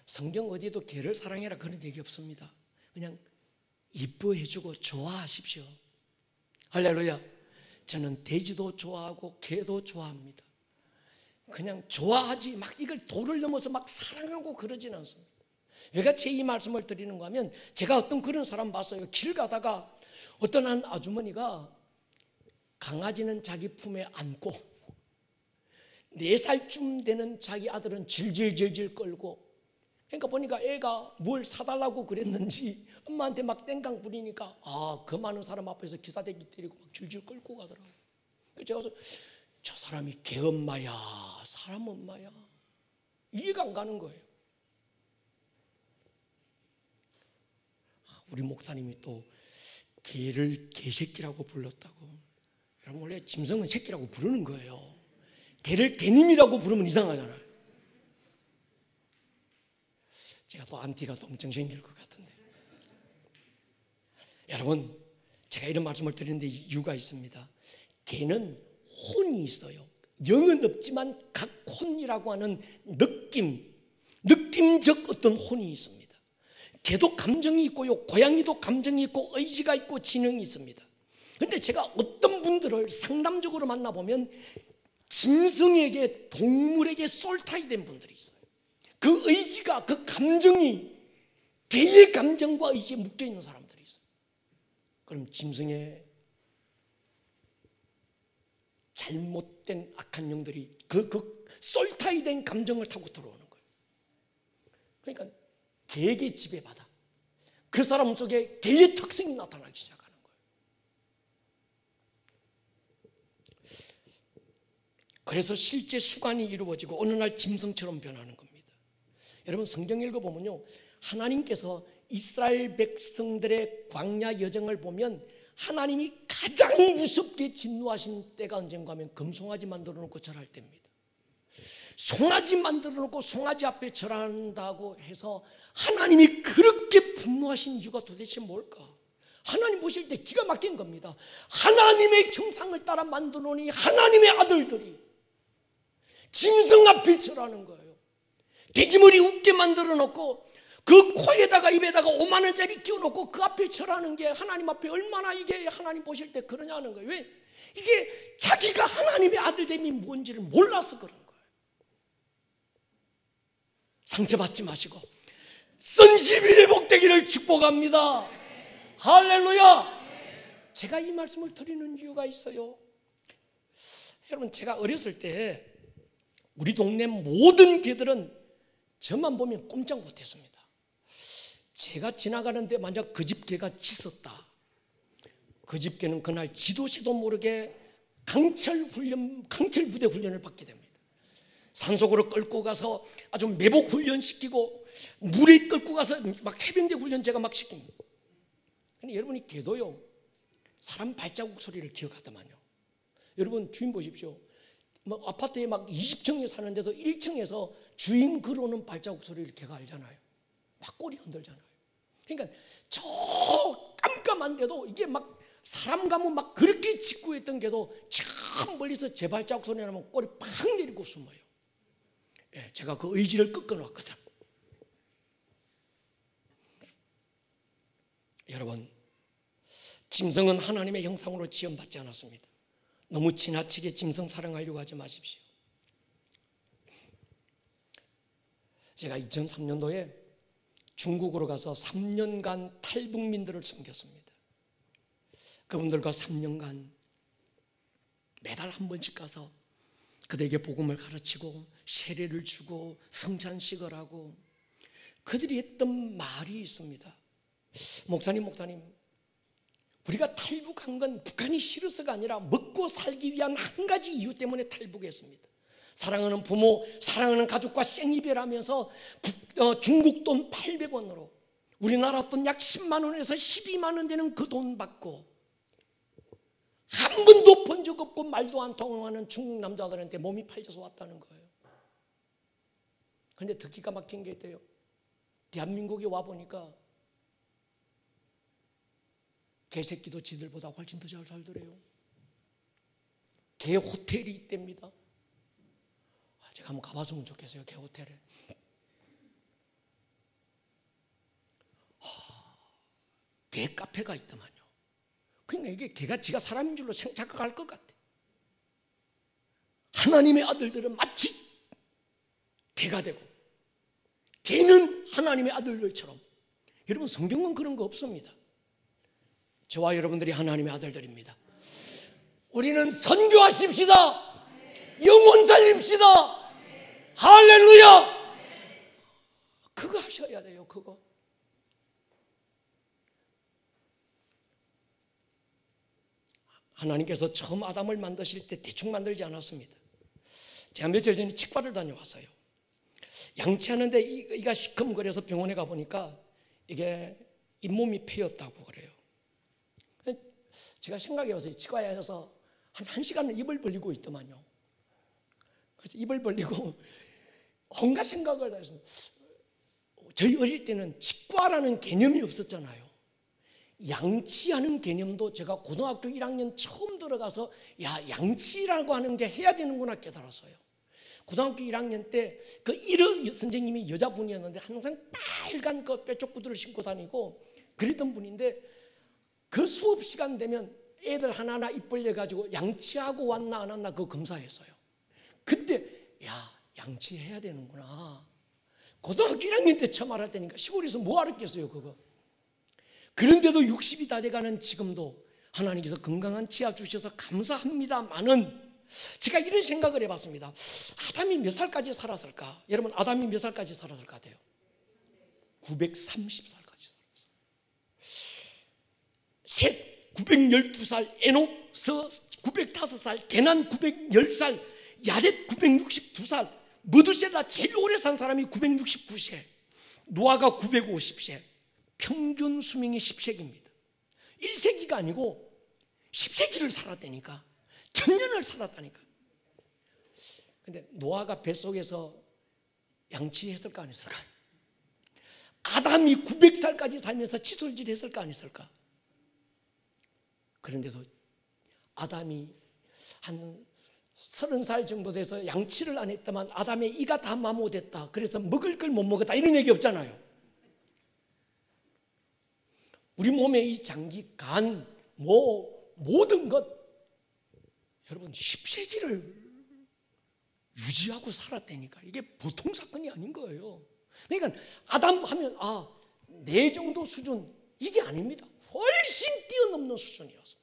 성경 어디에도 개를 사랑해라 그런 얘기 없습니다. 그냥 이뻐해주고 좋아하십시오. 할렐루야. 저는 돼지도 좋아하고 개도 좋아합니다. 그냥 좋아하지 막 이걸 도를 넘어서 막 사랑하고 그러진 않습니다. 왜 같이 이 말씀을 드리는가 하면, 제가 어떤 그런 사람 봤어요. 길 가다가 어떤 한 아주머니가 강아지는 자기 품에 안고 4살쯤 되는 자기 아들은 질질질질 끌고, 그러니까 보니까 애가 뭘 사달라고 그랬는지 엄마한테 막 땡깡 부리니까 그 많은 사람 앞에서 기사대기 때리고 막 질질 끌고 가더라고요. 제가 그래서 저 사람이 개 엄마야 사람 엄마야 이해가 안 가는 거예요. 우리 목사님이 또 개를 개새끼라고 불렀다고. 여러분 원래 짐승은 새끼라고 부르는 거예요. 개를 개님이라고 부르면 이상하잖아요. 제가 또 안티가 또 엄청 생길 것 같은데. 여러분 제가 이런 말씀을 드리는데 이유가 있습니다. 개는 혼이 있어요. 영은 없지만 각 혼이라고 하는 느낌적 어떤 혼이 있습니다. 개도 감정이 있고요, 고양이도 감정이 있고 의지가 있고 지능이 있습니다. 그런데 제가 어떤 분들을 상담적으로 만나보면 짐승에게, 동물에게 솔타이된 분들이 있어요. 그 의지가, 그 감정이 개의 감정과 의지에 묶여있는 사람들이 있어요. 그럼 짐승의 잘못된 악한 영들이 그 솔타이된 감정을 타고 들어오는 거예요. 그러니까 개에게 지배받아 그 사람 속에 개의 특성이 나타나기 시작하는 거예요. 그래서 실제 수관이 이루어지고 어느 날 짐승처럼 변하는 겁니다. 여러분 성경 읽어보면요, 하나님께서 이스라엘 백성들의 광야 여정을 보면 하나님이 가장 무섭게 진노하신 때가 언젠가 하면 금송아지 만들어 놓고 절할 때입니다. 송아지 만들어 놓고 송아지 앞에 절한다고 해서 하나님이 그렇게 분노하신 이유가 도대체 뭘까? 하나님 보실 때 기가 막힌 겁니다. 하나님의 형상을 따라 만들어 놓으니 하나님의 아들들이 짐승 앞에 절하는 거예요. 돼지머리 웃게 만들어 놓고 그 코에다가 입에다가 5만 원짜리 끼워놓고 그 앞에 절하는 게 하나님 앞에 얼마나 이게 하나님 보실 때 그러냐는 거예요. 왜? 이게 자기가 하나님의 아들됨이 뭔지를 몰라서 그런 거예요. 상처받지 마시고 선심이 회복되기를 축복합니다. 할렐루야. 제가 이 말씀을 드리는 이유가 있어요. 여러분 제가 어렸을 때 우리 동네 모든 개들은 저만 보면 꼼짝 못했습니다. 제가 지나가는데 만약 그 집 개가 짖었다, 그 집 개는 그날 지도새도 모르게 강철 부대 훈련을 받게 됩니다. 산속으로 끌고 가서 아주 매복 훈련시키고 물에 끌고 가서 막 해병대 훈련 제가 막 시킵니다. 근데 여러분이 개도요 사람 발자국 소리를 기억하더만요. 여러분 주인 보십시오. 뭐 아파트에 막 20층에 사는데도 1층에서 주인 걸어오는 발자국 소리를 개가 알잖아요. 막 꼬리 흔들잖아요. 그러니까 저 깜깜한데도 이게 막 사람 가면 막 그렇게 직구했던 게도 참 멀리서 제 발자국 소리 나면 꼬리 팍 내리고 숨어요. 예, 제가 그 의지를 꺾어놨거든. 여러분 짐승은 하나님의 형상으로 지음받지 않았습니다. 너무 지나치게 짐승 사랑하려고 하지 마십시오. 제가 2003년도에 중국으로 가서 3년간 탈북민들을 섬겼습니다. 그분들과 3년간 매달 한 번씩 가서 그들에게 복음을 가르치고 세례를 주고 성찬식을 하고, 그들이 했던 말이 있습니다. 목사님 우리가 탈북한 건 북한이 싫어서가 아니라 먹고 살기 위한 한 가지 이유 때문에 탈북했습니다. 사랑하는 부모, 사랑하는 가족과 생이별하면서 중국 돈 800원으로 우리나라 돈 약 10만 원에서 12만 원 되는 그 돈 받고 한 번도 본 적 없고 말도 안 통하는 중국 남자들한테 몸이 팔려서 왔다는 거예요. 그런데 더 기가 막힌 게 있대요. 대한민국에 와보니까 개새끼도 지들보다 훨씬 더 잘 살더래요. 개 호텔이 있답니다. 제가 한번 가봤으면 좋겠어요. 개 호텔에. 개 카페가 있더만요. 그러니까 이게 개가 지가 사람인 줄로 착각할 것 같아. 하나님의 아들들은 마치 개가 되고 개는 하나님의 아들들처럼. 여러분, 성경은 그런 거 없습니다. 저와 여러분들이 하나님의 아들들입니다. 우리는 선교하십시다. 영혼 살립시다. 할렐루야. 그거 하셔야 돼요. 그거. 하나님께서 처음 아담을 만드실 때 대충 만들지 않았습니다. 제가 며칠 전에 치과를 다녀왔어요. 양치하는데 이가 시커먼거려서 병원에 가보니까 이게 잇몸이 패였다고 그래요. 제가 생각해보세요. 치과에 가서 한 1시간을 입을 벌리고 있더만요. 그래서 입을 벌리고 온갖 생각을 다 했습니다. 저희 어릴 때는 치과라는 개념이 없었잖아요. 양치하는 개념도 제가 고등학교 1학년 처음 들어가서 양치라고 하는 게 해야 되는구나 깨달았어요. 고등학교 1학년 때 그 일어 선생님이 여자분이었는데 항상 빨간 그 뾰족 구두를 신고 다니고 그랬던 분인데 그 수업 시간 되면 애들 하나하나 입 벌려가지고 양치하고 왔나 안 왔나 그거 검사했어요. 그때 양치해야 되는구나. 고등학교 1학년 때 처음 알았다니까. 시골에서 뭐 알았겠어요 그거. 그런데도 60이 다 돼가는 지금도 하나님께서 건강한 치아 주셔서 감사합니다만은 제가 이런 생각을 해봤습니다. 아담이 몇 살까지 살았을까? 여러분, 아담이 몇 살까지 살았을 것 같아요? 930살까지 살았어요. 셋 912살, 에녹 905살, 게난 910살, 야렛 962살, 무두셀라 제일 오래 산 사람이 969세, 노아가 950세. 평균 수명이 10세기입니다. 1세기가 아니고 10세기를 살았다니까. 1000년을 살았다니까. 근데 노아가 뱃속에서 양치했을까 안 했을까? 아담이 900살까지 살면서 칫솔질 했을까 안 했을까? 그런데도 아담이 한 30살 정도 돼서 양치를 안 했다만 아담의 이가 다 마모됐다. 그래서 먹을 걸 못 먹었다. 이런 얘기 없잖아요. 우리 몸의 이 장기, 간, 모든 것 여러분 10세기를 유지하고 살았다니까. 이게 보통 사건이 아닌 거예요. 그러니까 아담 하면 내 정도 수준 이게 아닙니다. 훨씬 뛰어넘는 수준이었습니다.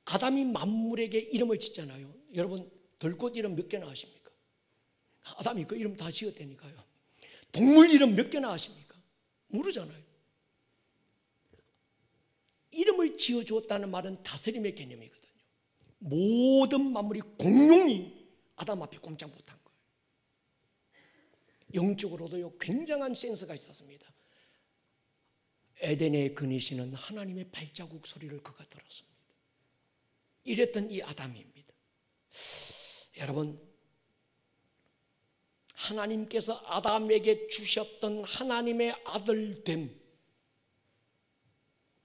아담이 만물에게 이름을 짓잖아요. 여러분 들꽃 이름 몇 개나 아십니까? 아담이 그 이름 다 지었다니까요. 동물 이름 몇 개나 아십니까? 모르잖아요. 이름을 지어주었다는 말은 다스림의 개념이거든요. 모든 만물이 공룡이 아담 앞에 꼼짝 못한 거예요. 영적으로도 굉장한 센스가 있었습니다. 에덴에 거니시는 하나님의 발자국 소리를 그가 들었습니다. 이랬던 이 아담입니다. 여러분, 하나님께서 아담에게 주셨던 하나님의 아들됨,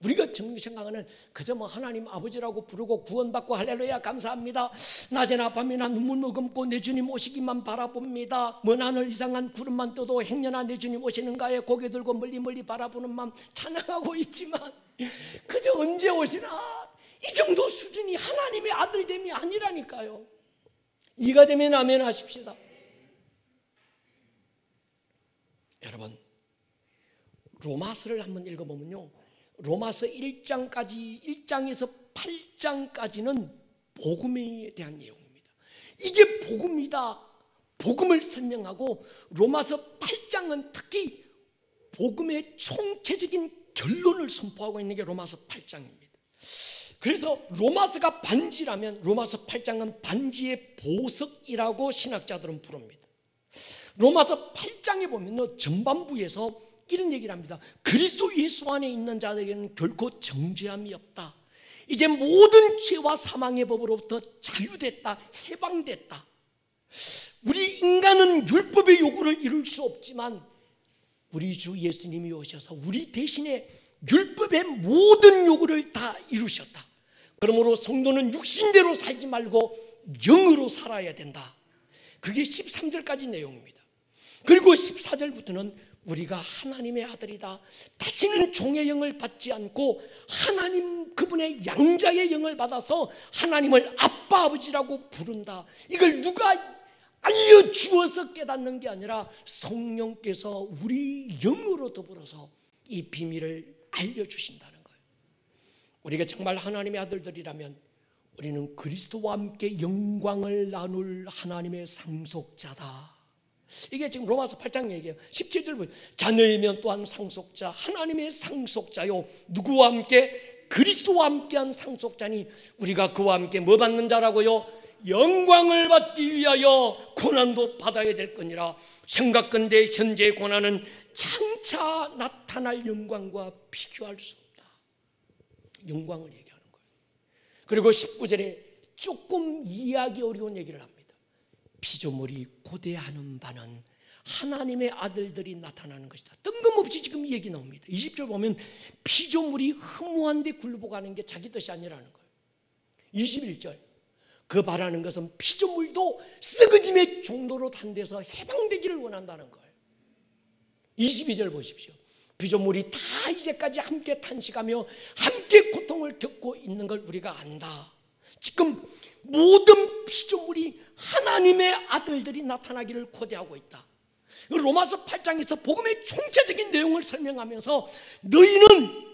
우리가 생각하는 그저 하나님 아버지라고 부르고 구원받고 할렐루야 감사합니다, 낮에나 밤에나 눈물 머금고 내 주님 오시기만 바라봅니다, 먼 하늘 이상한 구름만 떠도 행여나 내 주님 오시는가에 고개 들고 멀리 멀리 바라보는 마음 찬양하고 있지만 그저 언제 오시나 이 정도 수준이 하나님의 아들됨이 아니라니까요. 이가 되면 아멘 하십시다. 여러분, 로마서를 한번 읽어보면요, 로마서 1장에서 8장까지는 복음에 대한 내용입니다. 이게 복음이다, 복음을 설명하고 로마서 8장은 특히 복음의 총체적인 결론을 선포하고 있는 게 로마서 8장입니다. 그래서 로마서가 반지라면 로마서 8장은 반지의 보석이라고 신학자들은 부릅니다. 로마서 8장에 보면 전반부에서 이런 얘기를 합니다. 그리스도 예수 안에 있는 자들에게는 결코 정죄함이 없다. 이제 모든 죄와 사망의 법으로부터 자유됐다, 해방됐다. 우리 인간은 율법의 요구를 이룰 수 없지만 우리 주 예수님이 오셔서 우리 대신에 율법의 모든 요구를 다 이루셨다. 그러므로 성도는 육신대로 살지 말고 영으로 살아야 된다. 그게 13절까지 내용입니다. 그리고 14절부터는 우리가 하나님의 아들이다, 다시는 종의 영을 받지 않고 하나님 그분의 양자의 영을 받아서 하나님을 아빠 아버지라고 부른다. 이걸 누가 알려주어서 깨닫는 게 아니라 성령께서 우리 영으로 더불어서 이 비밀을 알려주신다는 거예요. 우리가 정말 하나님의 아들들이라면 우리는 그리스도와 함께 영광을 나눌 하나님의 상속자다. 이게 지금 로마서 8장 얘기예요. 17절 보세요. 자녀이면 또한 상속자, 하나님의 상속자요, 누구와 함께? 그리스도와 함께한 상속자니 우리가 그와 함께 뭐 받는 자라고요? 영광을 받기 위하여 고난도 받아야 될 거니라. 생각건대 현재의 고난은 장차 나타날 영광과 비교할 수 없다. 영광을 얘기하는 거예요. 그리고 19절에 조금 이해하기 어려운 얘기를 합니다. 피조물이 고대하는 바는 하나님의 아들들이 나타나는 것이다. 뜬금없이 지금 이 얘기 나옵니다. 20절 보면 피조물이 허무한데 굴러가는 게 자기 뜻이 아니라는 거예요. 21절 그 바라는 것은 피조물도 썩어짐의 종로로 단대서 해방되기를 원한다는 거예요. 22절 보십시오. 피조물이 다 이제까지 함께 탄식하며 함께 고통을 겪고 있는 걸 우리가 안다. 지금 모든 피조물이 하나님의 아들들이 나타나기를 고대하고 있다. 로마서 8장에서 복음의 총체적인 내용을 설명하면서 너희는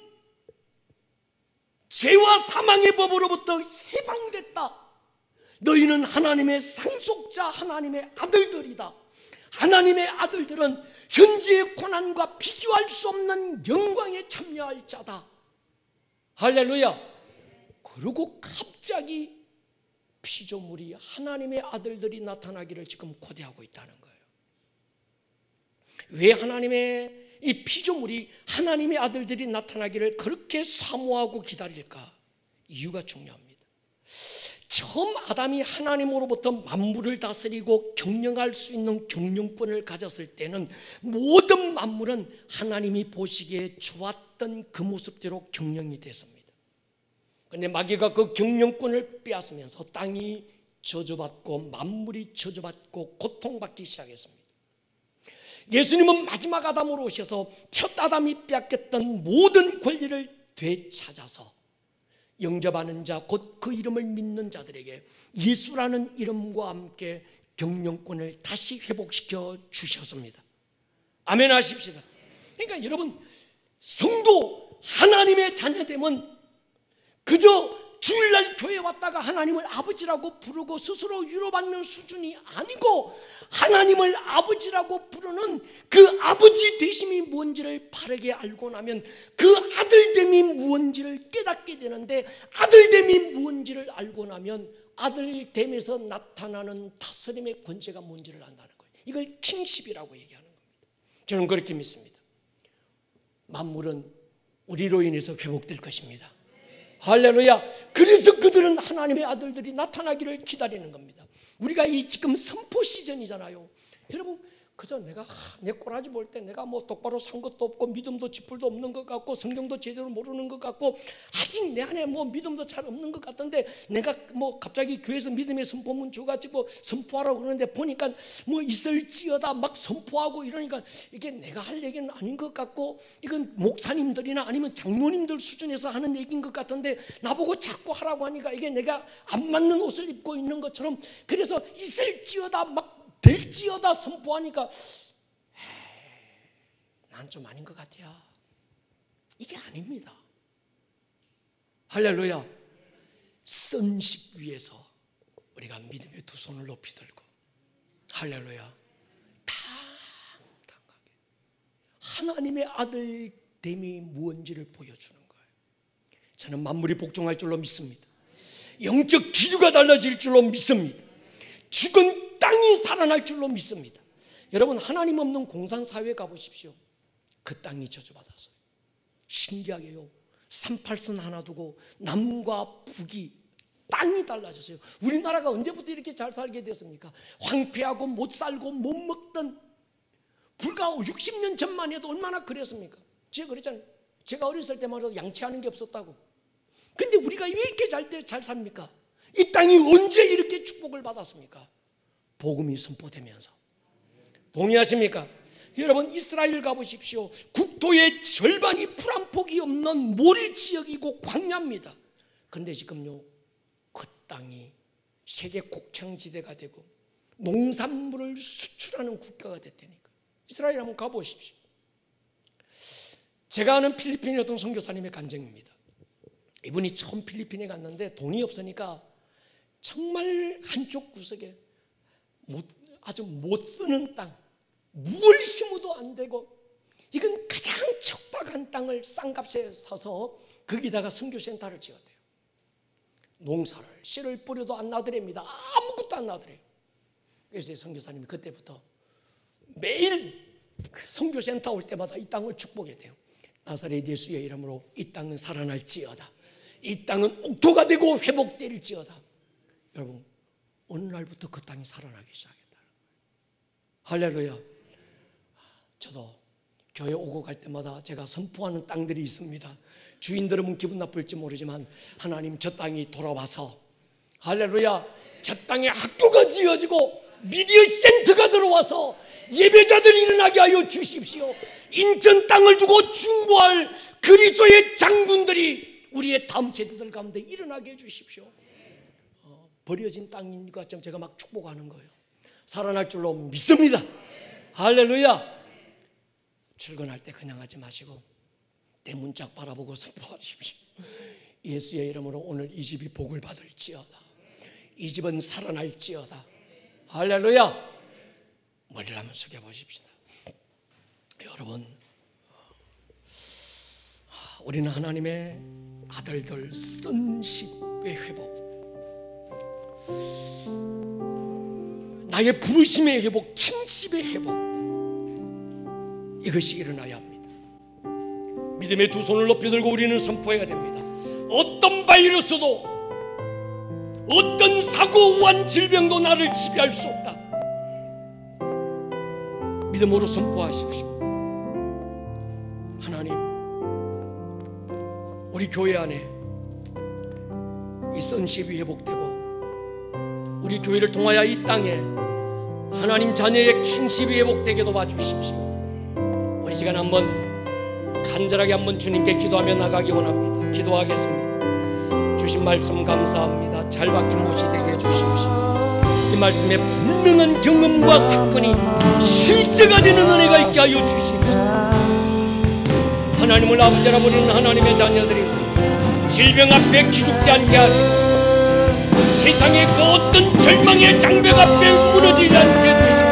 죄와 사망의 법으로부터 해방됐다. 너희는 하나님의 상속자, 하나님의 아들들이다. 하나님의 아들들은 현재의 고난과 비교할 수 없는 영광에 참여할 자다. 할렐루야. 그리고 갑자기 피조물이 하나님의 아들들이 나타나기를 지금 고대하고 있다는 거예요. 왜 하나님의 이 피조물이 하나님의 아들들이 나타나기를 그렇게 사모하고 기다릴까? 이유가 중요합니다. 처음 아담이 하나님으로부터 만물을 다스리고 경영할 수 있는 경영권을 가졌을 때는 모든 만물은 하나님이 보시기에 좋았던 그 모습대로 경영이 됐습니다. 그런데 마귀가 그 경영권을 빼앗으면서 땅이 저주받고 만물이 저주받고 고통받기 시작했습니다. 예수님은 마지막 아담으로 오셔서 첫 아담이 빼앗겼던 모든 권리를 되찾아서 영접하는 자, 곧 그 이름을 믿는 자들에게 예수라는 이름과 함께 경영권을 다시 회복시켜 주셨습니다. 아멘 하십시다. 그러니까 여러분, 성도 하나님의 자녀됨은 그저 주일날 교회 왔다가 하나님을 아버지라고 부르고 스스로 위로받는 수준이 아니고 하나님을 아버지라고 부르는 그 아버지 되심이 뭔지를 바르게 알고 나면 그 아들됨이 무언지를 깨닫게 되는데, 아들됨이 무언지를 알고 나면 아들됨에서 나타나는 다스림의 권세가 뭔지를 안다는 거예요. 이걸 킹십이라고 얘기하는 겁니다. 저는 그렇게 믿습니다. 만물은 우리로 인해서 회복될 것입니다. 할렐루야. 그래서 그들은 하나님의 아들들이 나타나기를 기다리는 겁니다. 우리가 이 지금 선포 시즌이잖아요. 여러분, 그저 내가 내 꼬라지 볼 때 내가 뭐 똑바로 산 것도 없고 믿음도 지풀도 없는 것 같고 성경도 제대로 모르는 것 같고 아직 내 안에 뭐 믿음도 잘 없는 것 같던데 내가 뭐 갑자기 교회에서 믿음의 선포문 줘가지고 선포하라고 그러는데 보니까 뭐 있을지어다 막 선포하고 이러니까 이게 내가 할 얘기는 아닌 것 같고 이건 목사님들이나 아니면 장로님들 수준에서 하는 얘기인 것 같은데 나보고 자꾸 하라고 하니까 이게 내가 안 맞는 옷을 입고 있는 것처럼, 그래서 있을지어다 막 될지어다 선포하니까 난 좀 아닌 것 같아요. 이게 아닙니다. 할렐루야. 선식 위에서 우리가 믿음의 두 손을 높이 들고 할렐루야 당당하게 하나님의 아들됨이 무언지를 보여주는 거예요. 저는 만물이 복종할 줄로 믿습니다. 영적 기류가 달라질 줄로 믿습니다. 죽은 땅이 살아날 줄로 믿습니다. 여러분, 하나님 없는 공산사회에 가보십시오. 그 땅이 저주받아서 신기하게요, 38선 하나 두고 남과 북이 땅이 달라졌어요. 우리나라가 언제부터 이렇게 잘 살게 됐습니까? 황폐하고 못 살고 못 먹던, 불과 60년 전만 해도 얼마나 그랬습니까? 제가 그랬잖아요. 제가 어렸을 때만 해도 양치하는 게 없었다고. 근데 우리가 왜 이렇게 잘 삽니까? 이 땅이 언제 이렇게 축복을 받았습니까? 복음이 선포되면서. 동의하십니까? 여러분, 이스라엘 가보십시오. 국토의 절반이 풀 한 폭이 없는 모래지역이고 광야입니다. 그런데 지금요, 그 땅이 세계 곡창지대가 되고 농산물을 수출하는 국가가 됐다니까. 이스라엘 한번 가보십시오. 제가 아는 필리핀의 어떤 선교사님의 간증입니다. 이분이 처음 필리핀에 갔는데 돈이 없으니까 정말 한쪽 구석에 아주 못 쓰는 땅, 뭘 심어도 안 되고, 이건 가장 척박한 땅을 싼값에 사서 거기다가 선교센터를 지었대요. 농사를 씨를 뿌려도 안 나더랍니다. 아무것도 안 나더래요. 그래서 선교사님이 그때부터 매일 선교센터 올 때마다 이 땅을 축복했대요. 나사렛 예수의 이름으로 이 땅은 살아날지어다. 이 땅은 옥토가 되고 회복될지어다. 여러분, 어느 날부터 그 땅이 살아나기 시작했다. 할렐루야. 저도 교회 오고 갈 때마다 제가 선포하는 땅들이 있습니다. 주인들은 기분 나쁠지 모르지만 하나님, 저 땅이 돌아와서, 할렐루야, 저 땅에 학교가 지어지고 미디어 센터가 들어와서 예배자들이 일어나게 하여 주십시오. 인천 땅을 두고 중보할 그리스도의 장군들이 우리의 다음 세대들 가운데 일어나게 해주십시오. 버려진 땅인 것처럼 제가 막 축복하는 거예요. 살아날 줄로 믿습니다. 할렐루야. 출근할 때 그냥 하지 마시고 대문짝 바라보고 선포하십시오. 예수의 이름으로 오늘 이 집이 복을 받을지어다. 이 집은 살아날지어다. 할렐루야. 머리를 한번 숙여보십시다. 여러분, 우리는 하나님의 아들들 선식의 회복, 나의 부르심의 회복, 킹십의 회복, 이것이 일어나야 합니다. 믿음의 두 손을 높이 들고 우리는 선포해야 됩니다. 어떤 바이러스도, 어떤 사고우한 질병도 나를 지배할 수 없다. 믿음으로 선포하십시오. 하나님, 우리 교회 안에 이 선십이 회복되고 우리 교회를 통하여 이 땅에 하나님 자녀의 킹십이 회복되게 도와주십시오. 우리 시간 한번 간절하게 한번 주님께 기도하며 나가기 원합니다. 기도하겠습니다. 주신 말씀 감사합니다. 잘 박힌 못이 되게 해주십시오. 이 말씀에 분명한 경험과 사건이 실제가 되는 은혜가 있게 하여 주십시오. 하나님을 아버지라 부르는 하나님의 자녀들이 질병 앞에 기죽지 않게 하시고 세상의 그 어떤 절망의 장벽 앞에 무너지지 않게 해주십시오.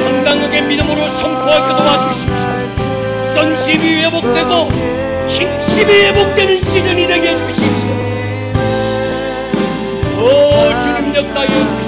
당당하게 믿음으로 선포하게 도와주십시오. 선십이 회복되고 킹십이 회복되는 시즌이 되게 해주십시오. 오 주님 역사해 주십시오.